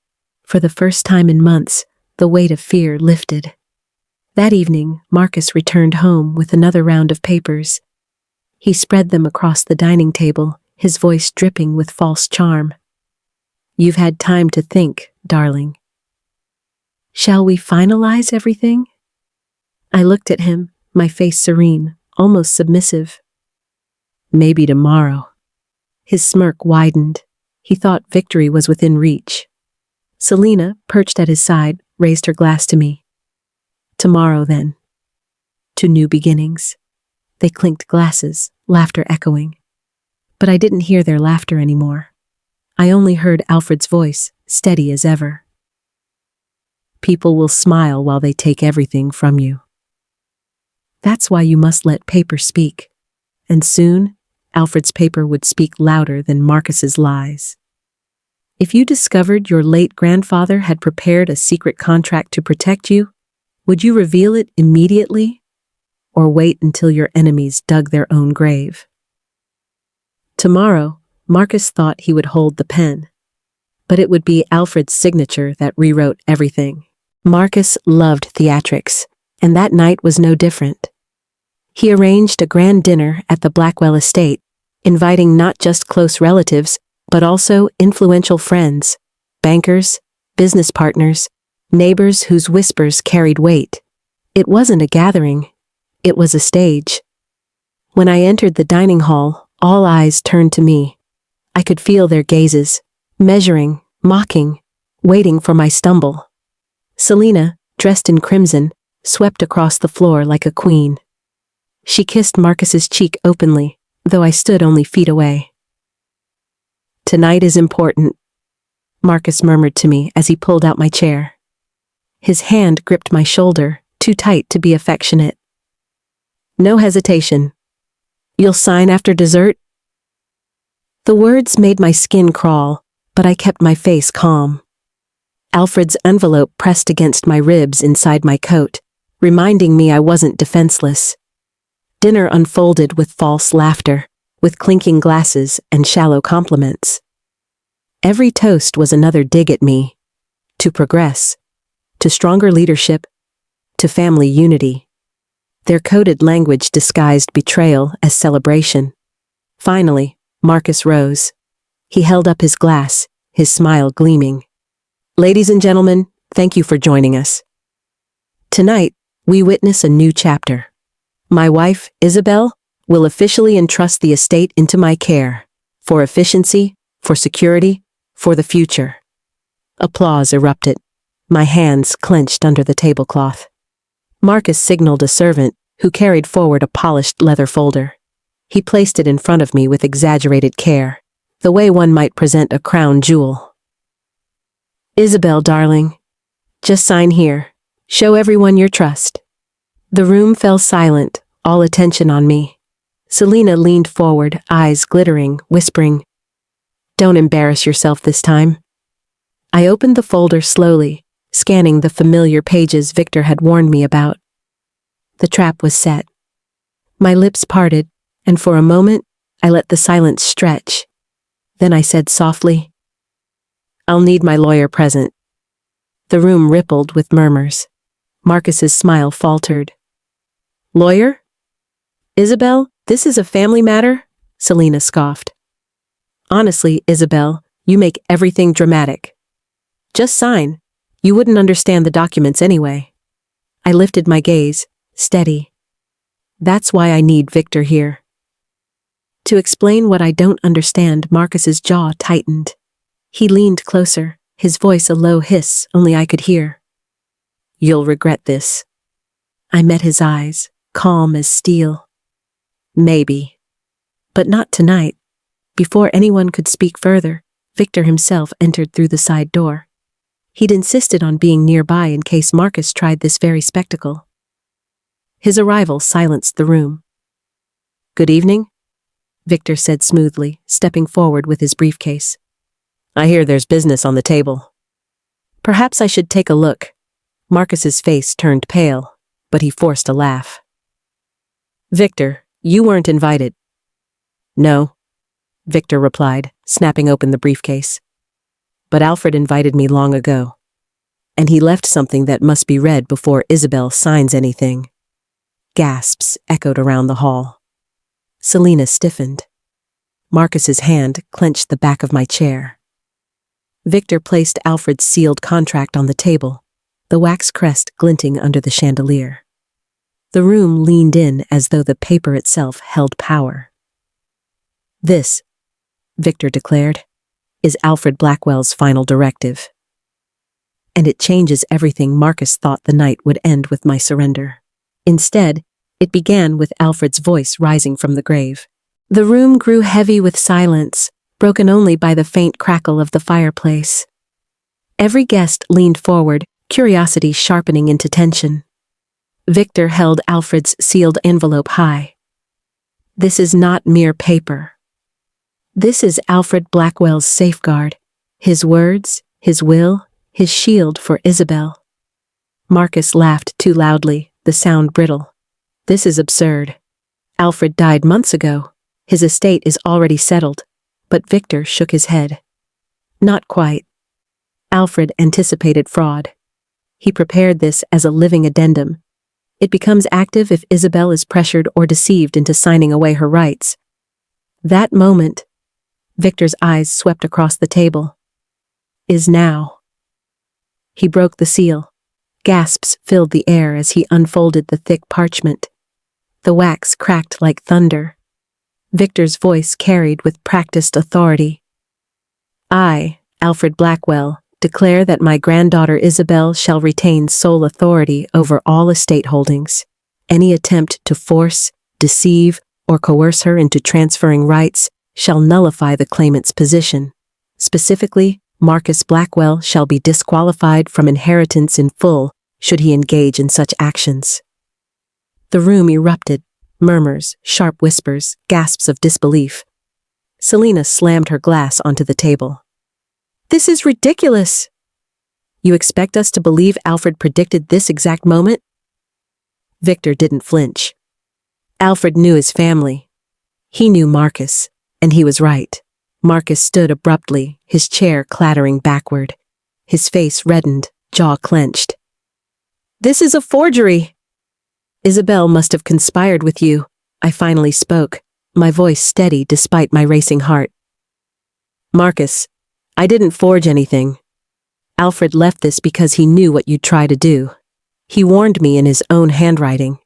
For the first time in months, the weight of fear lifted. That evening, Marcus returned home with another round of papers. He spread them across the dining table, his voice dripping with false charm. You've had time to think, darling. Shall we finalize everything? I looked at him, my face serene, almost submissive. Maybe tomorrow. His smirk widened. He thought victory was within reach. Selena, perched at his side, raised her glass to me. Tomorrow, then. To new beginnings. They clinked glasses, laughter echoing. But I didn't hear their laughter anymore. I only heard Alfred's voice, steady as ever. People will smile while they take everything from you. That's why you must let paper speak. And soon, Alfred's paper would speak louder than Marcus's lies. If you discovered your late grandfather had prepared a secret contract to protect you, would you reveal it immediately, or wait until your enemies dug their own grave? Tomorrow, Marcus thought he would hold the pen, but it would be Alfred's signature that rewrote everything. Marcus loved theatrics, and that night was no different. He arranged a grand dinner at the Blackwell estate, inviting not just close relatives, but also influential friends, bankers, business partners, neighbors whose whispers carried weight. It wasn't a gathering, it was a stage. When I entered the dining hall, all eyes turned to me. I could feel their gazes, measuring, mocking, waiting for my stumble. Selena, dressed in crimson, swept across the floor like a queen. She kissed Marcus's cheek openly, though I stood only feet away. Tonight is important, Marcus murmured to me as he pulled out my chair. His hand gripped my shoulder, too tight to be affectionate. No hesitation. You'll sign after dessert? The words made my skin crawl, but I kept my face calm. Alfred's envelope pressed against my ribs inside my coat, reminding me I wasn't defenseless. Dinner unfolded with false laughter, with clinking glasses and shallow compliments. Every toast was another dig at me. To progress. To stronger leadership. To family unity. Their coded language disguised betrayal as celebration. Finally, Marcus rose. He held up his glass, his smile gleaming. Ladies and gentlemen, thank you for joining us. Tonight, we witness a new chapter. My wife, Isabel, will officially entrust the estate into my care, for efficiency, for security, for the future. Applause erupted. My hands clenched under the tablecloth. Marcus signaled a servant, who carried forward a polished leather folder. He placed it in front of me with exaggerated care, the way one might present a crown jewel. Isabel, darling, just sign here. Show everyone your trust. The room fell silent, all attention on me. Selena leaned forward, eyes glittering, whispering, "Don't embarrass yourself this time." I opened the folder slowly, scanning the familiar pages Victor had warned me about. The trap was set. My lips parted, and for a moment, I let the silence stretch. Then I said softly, "I'll need my lawyer present." The room rippled with murmurs. Marcus's smile faltered. "Lawyer? Isabel, this is a family matter?" Selena scoffed. "Honestly, Isabel, you make everything dramatic. Just sign. You wouldn't understand the documents anyway." I lifted my gaze, steady. "That's why I need Victor here." To explain what I don't understand, Marcus's jaw tightened. He leaned closer, his voice a low hiss only I could hear. "You'll regret this." I met his eyes, calm as steel. "Maybe. But not tonight." Before anyone could speak further, Victor himself entered through the side door. He'd insisted on being nearby in case Marcus tried this very spectacle. His arrival silenced the room. "Good evening," Victor said smoothly, stepping forward with his briefcase. "I hear there's business on the table." "Perhaps I should take a look." Marcus's face turned pale, but he forced a laugh. "Victor, you weren't invited." "No," Victor replied, snapping open the briefcase. "But Alfred invited me long ago. And he left something that must be read before Isabel signs anything." Gasps echoed around the hall. Selena stiffened. Marcus's hand clenched the back of my chair. Victor placed Alfred's sealed contract on the table, the wax crest glinting under the chandelier. The room leaned in as though the paper itself held power. "This," Victor declared, "is Alfred Blackwell's final directive. And it changes everything. Marcus thought the night would end with my surrender. Instead, it began with Alfred's voice rising from the grave. The room grew heavy with silence, broken only by the faint crackle of the fireplace. Every guest leaned forward, curiosity sharpening into tension. Victor held Alfred's sealed envelope high. "This is not mere paper. This is Alfred Blackwell's safeguard, his words, his will, his shield for Isabel." Marcus laughed too loudly, the sound brittle. "This is absurd. Alfred died months ago. His estate is already settled." But Victor shook his head. "Not quite. Alfred anticipated fraud. He prepared this as a living addendum. It becomes active if Isabel is pressured or deceived into signing away her rights." That moment, Victor's eyes swept across the table, "is now." He broke the seal. Gasps filled the air as he unfolded the thick parchment. The wax cracked like thunder. Victor's voice carried with practiced authority. "I, Alfred Blackwell, declare that my granddaughter Isabel shall retain sole authority over all estate holdings. Any attempt to force, deceive, or coerce her into transferring rights shall nullify the claimant's position. Specifically, Marcus Blackwell shall be disqualified from inheritance in full should he engage in such actions." The room erupted, murmurs, sharp whispers, gasps of disbelief. Selena slammed her glass onto the table. "This is ridiculous!" "You expect us to believe Alfred predicted this exact moment?" Victor didn't flinch. Alfred knew his family. He knew Marcus, and he was right. Marcus stood abruptly, his chair clattering backward. His face reddened, jaw clenched. "This is a forgery!" "Isabel must have conspired with you," I finally spoke, my voice steady despite my racing heart. "Marcus, I didn't forge anything. Alfred left this because he knew what you'd try to do. He warned me in his own handwriting.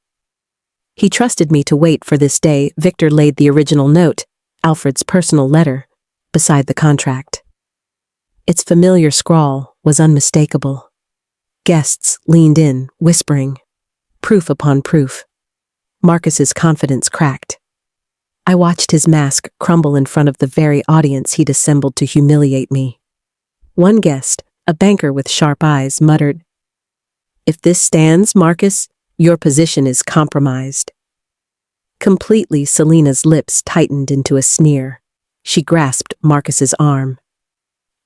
He trusted me to wait for this day." Victor laid the original note, Alfred's personal letter, beside the contract. Its familiar scrawl was unmistakable. Guests leaned in, whispering, proof upon proof. Marcus's confidence cracked. I watched his mask crumble in front of the very audience he'd assembled to humiliate me. One guest, a banker with sharp eyes, muttered, "If this stands, Marcus, your position is compromised." Completely, Selena's lips tightened into a sneer. She grasped Marcus's arm.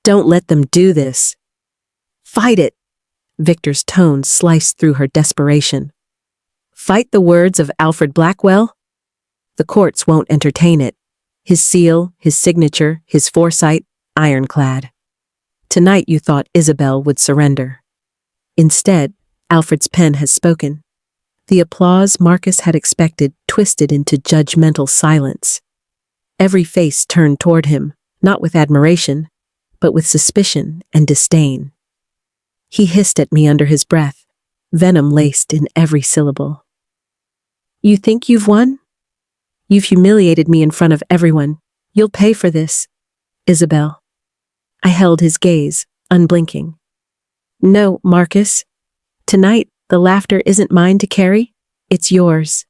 "Don't let them do this." "Fight it!" Victor's tone sliced through her desperation. Fight the words of Alfred Blackwell? The courts won't entertain it. His seal, his signature, his foresight, ironclad. Tonight you thought Isabel would surrender. Instead, Alfred's pen has spoken. The applause Marcus had expected twisted into judgmental silence. Every face turned toward him, not with admiration, but with suspicion and disdain. He hissed at me under his breath, venom laced in every syllable. You think you've won? You've humiliated me in front of everyone. You'll pay for this, Isabel. I held his gaze, unblinking. No, Marcus. Tonight, the laughter isn't mine to carry, it's yours.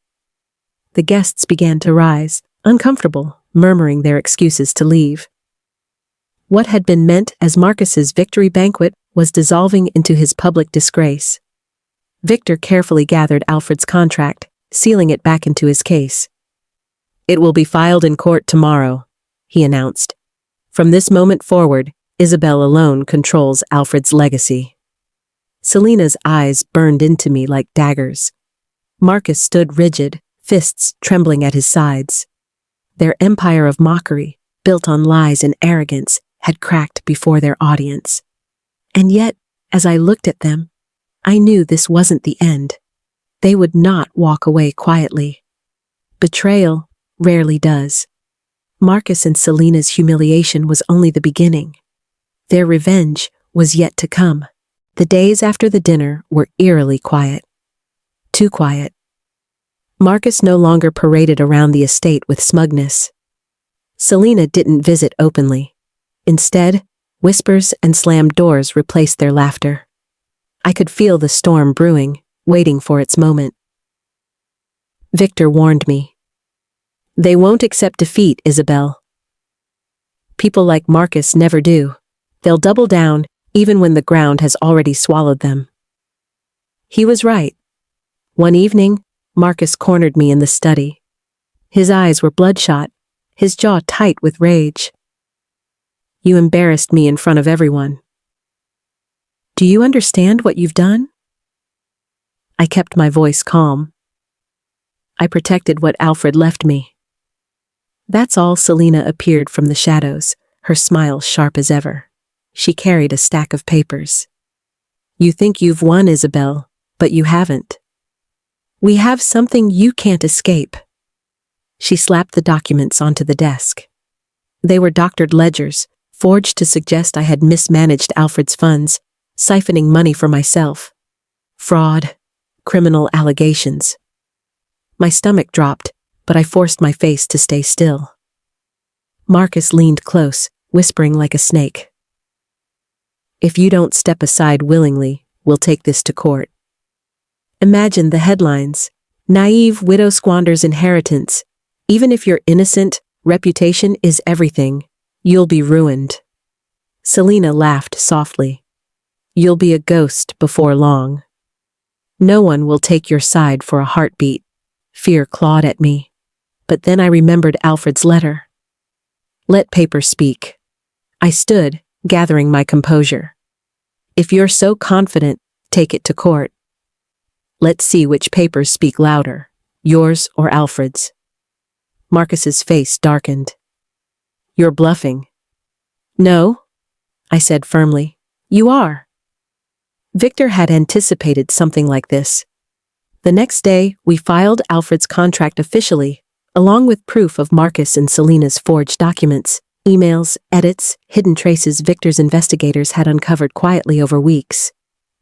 The guests began to rise, uncomfortable, murmuring their excuses to leave. What had been meant as Marcus's victory banquet was dissolving into his public disgrace. Victor carefully gathered Alfred's contract, sealing it back into his case. It will be filed in court tomorrow, he announced. From this moment forward, Isabel alone controls Alfred's legacy. Selena's eyes burned into me like daggers. Marcus stood rigid, fists trembling at his sides. Their empire of mockery, built on lies and arrogance, had cracked before their audience. And yet, as I looked at them, I knew this wasn't the end. They would not walk away quietly. Betrayal rarely does. Marcus and Selena's humiliation was only the beginning. Their revenge was yet to come. The days after the dinner were eerily quiet. Too quiet. Marcus no longer paraded around the estate with smugness. Selena didn't visit openly. Instead, whispers and slammed doors replaced their laughter. I could feel the storm brewing, waiting for its moment. Victor warned me. They won't accept defeat, Isabel. People like Marcus never do. They'll double down, even when the ground has already swallowed them. He was right. One evening, Marcus cornered me in the study. His eyes were bloodshot, his jaw tight with rage. You embarrassed me in front of everyone. Do you understand what you've done? I kept my voice calm. I protected what Alfred left me. That's all. Selena appeared from the shadows, her smile sharp as ever. She carried a stack of papers. You think you've won, Isabel, but you haven't. We have something you can't escape. She slapped the documents onto the desk. They were doctored ledgers, forged to suggest I had mismanaged Alfred's funds, siphoning money for myself. Fraud, criminal allegations. My stomach dropped, but I forced my face to stay still. Marcus leaned close, whispering like a snake. If you don't step aside willingly, we'll take this to court. Imagine the headlines. Naive widow squanders inheritance. Even if you're innocent, reputation is everything. You'll be ruined. Selena laughed softly. You'll be a ghost before long. No one will take your side for a heartbeat. Fear clawed at me. But then I remembered Alfred's letter. Let paper speak. I stood, gathering my composure. If you're so confident, take it to court. Let's see which papers speak louder, yours or Alfred's. Marcus's face darkened. You're bluffing. No, I said firmly. You are. Victor had anticipated something like this. The next day, we filed Alfred's contract officially, along with proof of Marcus and Selena's forged documents, emails, edits, hidden traces Victor's investigators had uncovered quietly over weeks.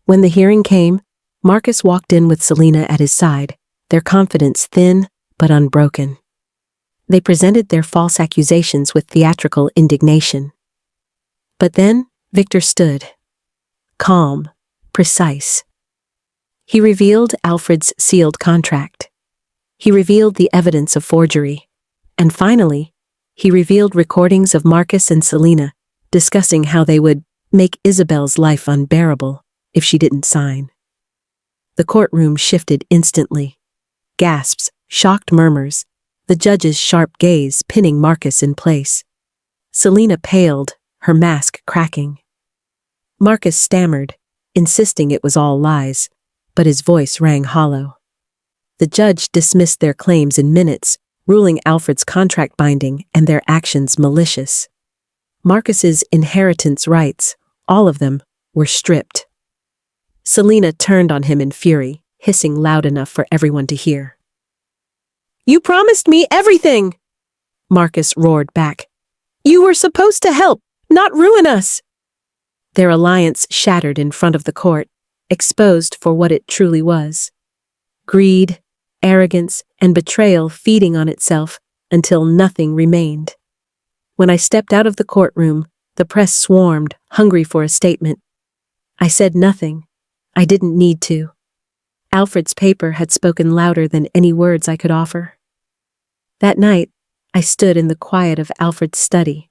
When the hearing came, Marcus walked in with Selena at his side, their confidence thin but unbroken. They presented their false accusations with theatrical indignation. But then, Victor stood. Calm, precise. He revealed Alfred's sealed contract. He revealed the evidence of forgery. And finally, he revealed recordings of Marcus and Selena discussing how they would make Isabel's life unbearable if she didn't sign. The courtroom shifted instantly. Gasps, shocked murmurs, the judge's sharp gaze pinning Marcus in place. Selena paled, her mask cracking. Marcus stammered, insisting it was all lies, but his voice rang hollow. The judge dismissed their claims in minutes, ruling Alfred's contract binding and their actions malicious. Marcus's inheritance rights, all of them, were stripped. Selena turned on him in fury, hissing loud enough for everyone to hear. "You promised me everything!" Marcus roared back. "You were supposed to help, not ruin us!" Their alliance shattered in front of the court, exposed for what it truly was. Greed, arrogance, and betrayal feeding on itself until nothing remained. When I stepped out of the courtroom, the press swarmed, hungry for a statement. I said nothing. I didn't need to. Alfred's paper had spoken louder than any words I could offer. That night, I stood in the quiet of Alfred's study,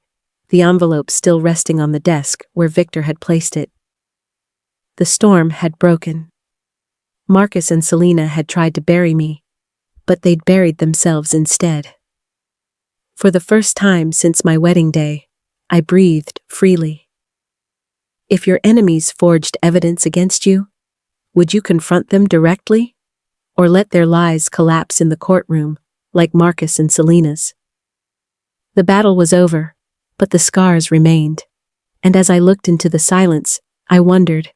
the envelope still resting on the desk where Victor had placed it. The storm had broken. Marcus and Selena had tried to bury me, but they'd buried themselves instead. For the first time since my wedding day, I breathed freely. If your enemies forged evidence against you, would you confront them directly, or let their lies collapse in the courtroom, like Marcus and Selena's? The battle was over, but the scars remained, and as I looked into the silence, I wondered,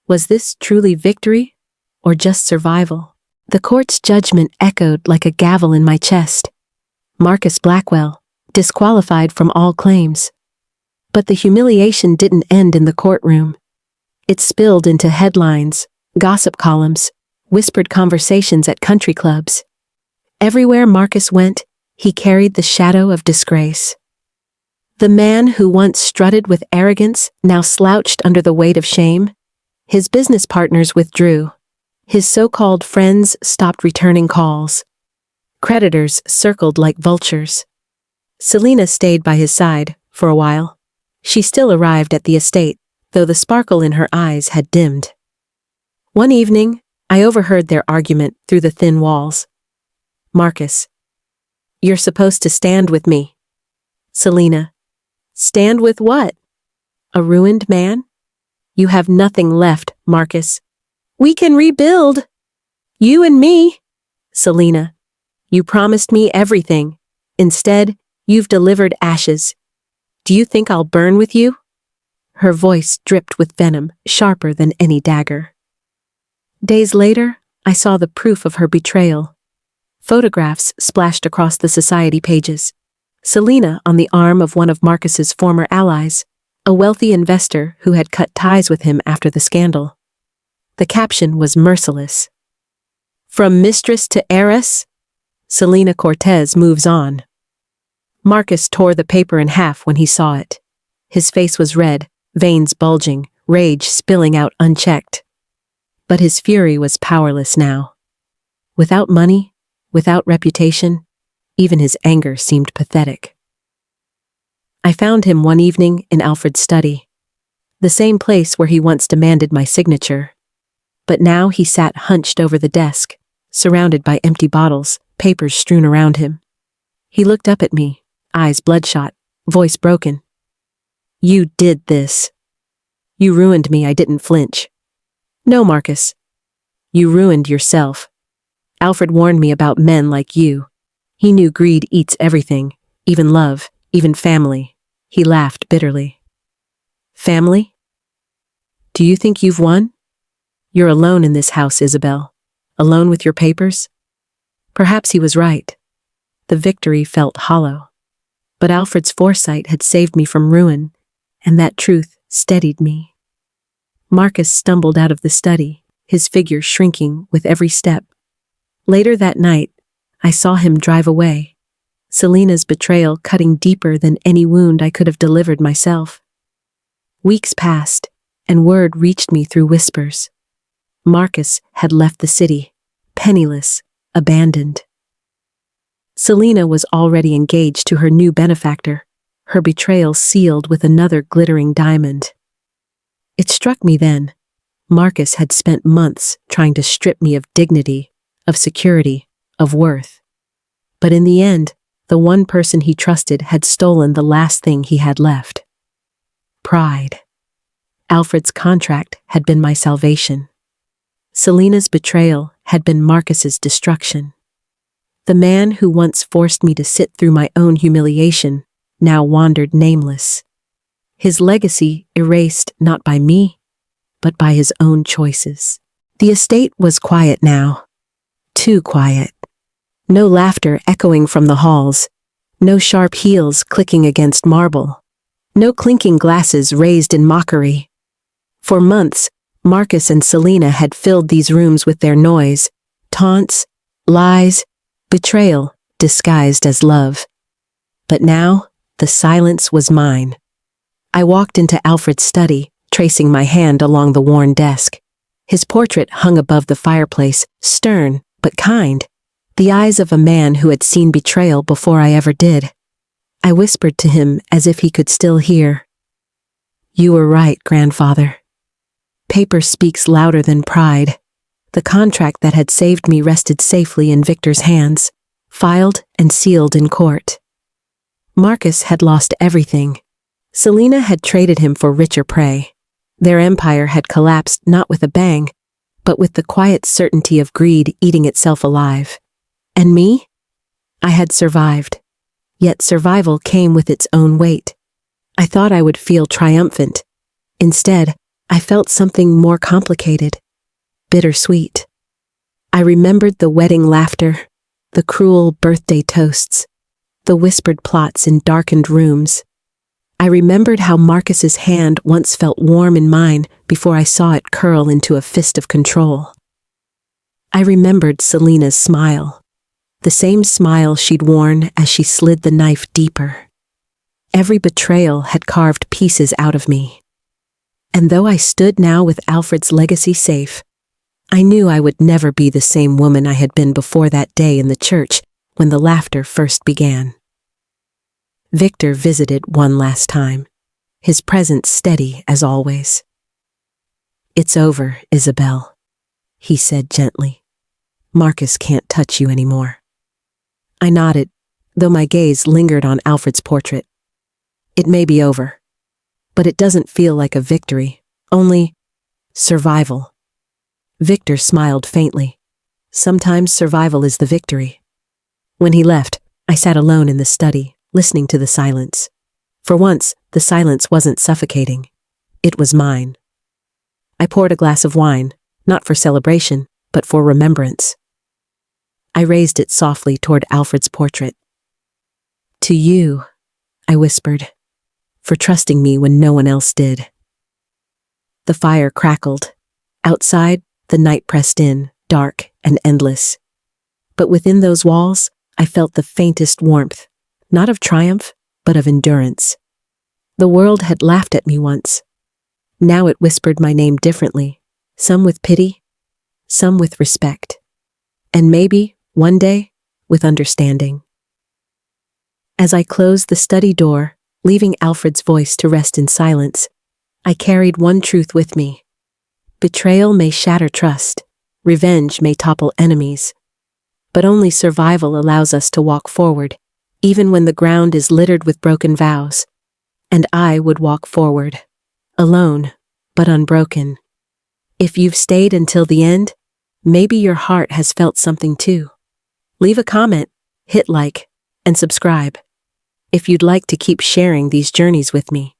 was this truly victory, or just survival? The court's judgment echoed like a gavel in my chest. Marcus Blackwell, disqualified from all claims. But the humiliation didn't end in the courtroom. It spilled into headlines, gossip columns, whispered conversations at country clubs. Everywhere Marcus went, he carried the shadow of disgrace. The man who once strutted with arrogance now slouched under the weight of shame. His business partners withdrew. His so-called friends stopped returning calls. Creditors circled like vultures. Selena stayed by his side for a while. She still arrived at the estate, though the sparkle in her eyes had dimmed. One evening, I overheard their argument through the thin walls. Marcus: "You're supposed to stand with me." Selena: "Stand with what? A ruined man? You have nothing left, Marcus. We can rebuild. You and me." Selena: "You promised me everything. Instead, you've delivered ashes. Do you think I'll burn with you?" Her voice dripped with venom, sharper than any dagger. Days later, I saw the proof of her betrayal. Photographs splashed across the society pages. Selena on the arm of one of Marcus's former allies, a wealthy investor who had cut ties with him after the scandal. The caption was merciless. "From mistress to heiress, Selena Cortez moves on." Marcus tore the paper in half when he saw it. His face was red, veins bulging, rage spilling out unchecked. But his fury was powerless now. Without money, without reputation, even his anger seemed pathetic. I found him one evening in Alfred's study, the same place where he once demanded my signature. But now he sat hunched over the desk, surrounded by empty bottles, papers strewn around him. He looked up at me, eyes bloodshot, voice broken. "You did this. You ruined me." I didn't flinch. "No, Marcus. You ruined yourself. Alfred warned me about men like you. He knew greed eats everything, even love, even family." He laughed bitterly. "Family? Do you think you've won? You're alone in this house, Isabel. Alone with your papers?" Perhaps he was right. The victory felt hollow. But Alfred's foresight had saved me from ruin, and that truth steadied me. Marcus stumbled out of the study, his figure shrinking with every step. Later that night, I saw him drive away, Selena's betrayal cutting deeper than any wound I could have delivered myself. Weeks passed, and word reached me through whispers. Marcus had left the city, penniless, abandoned. Selena was already engaged to her new benefactor, her betrayal sealed with another glittering diamond. It struck me then, Marcus had spent months trying to strip me of dignity, of security, of worth. But in the end, the one person he trusted had stolen the last thing he had left. Pride. Alfred's contract had been my salvation. Selena's betrayal had been Marcus's destruction. The man who once forced me to sit through my own humiliation now wandered nameless. His legacy erased not by me, but by his own choices. The estate was quiet now. Too quiet. No laughter echoing from the halls. No sharp heels clicking against marble. No clinking glasses raised in mockery. For months, Marcus and Selena had filled these rooms with their noise, taunts, lies, betrayal disguised as love. But now, the silence was mine. I walked into Alfred's study, tracing my hand along the worn desk. His portrait hung above the fireplace, stern but kind, the eyes of a man who had seen betrayal before I ever did. I whispered to him as if he could still hear. "You were right, grandfather. Paper speaks louder than pride." The contract that had saved me rested safely in Victor's hands, filed and sealed in court. Marcus had lost everything. Selena had traded him for richer prey. Their empire had collapsed not with a bang, but with the quiet certainty of greed eating itself alive. And me? I had survived. Yet survival came with its own weight. I thought I would feel triumphant. Instead, I felt something more complicated, bittersweet. I remembered the wedding laughter, the cruel birthday toasts, the whispered plots in darkened rooms. I remembered how Marcus's hand once felt warm in mine before I saw it curl into a fist of control. I remembered Selena's smile, the same smile she'd worn as she slid the knife deeper. Every betrayal had carved pieces out of me. And though I stood now with Alfred's legacy safe, I knew I would never be the same woman I had been before that day in the church when the laughter first began. Victor visited one last time, his presence steady as always. "It's over, Isabel," he said gently. "Marcus can't touch you anymore." I nodded, though my gaze lingered on Alfred's portrait. "It may be over, but it doesn't feel like a victory, only survival." Victor smiled faintly. Sometimes survival is the victory. When he left, I sat alone in the study, listening to the silence. For once, the silence wasn't suffocating. It was mine. I poured a glass of wine, not for celebration, but for remembrance. I raised it softly toward Alfred's portrait. "To you," I whispered, "for trusting me when no one else did." The fire crackled. Outside, the night pressed in, dark and endless. But within those walls, I felt the faintest warmth, not of triumph, but of endurance. The world had laughed at me once. Now it whispered my name differently, some with pity, some with respect, and maybe, one day, with understanding. As I closed the study door, leaving Alfred's voice to rest in silence, I carried one truth with me. Betrayal may shatter trust, revenge may topple enemies, but only survival allows us to walk forward, even when the ground is littered with broken vows. And I would walk forward, alone, but unbroken. If you've stayed until the end, maybe your heart has felt something too. Leave a comment, hit like, and subscribe if you'd like to keep sharing these journeys with me.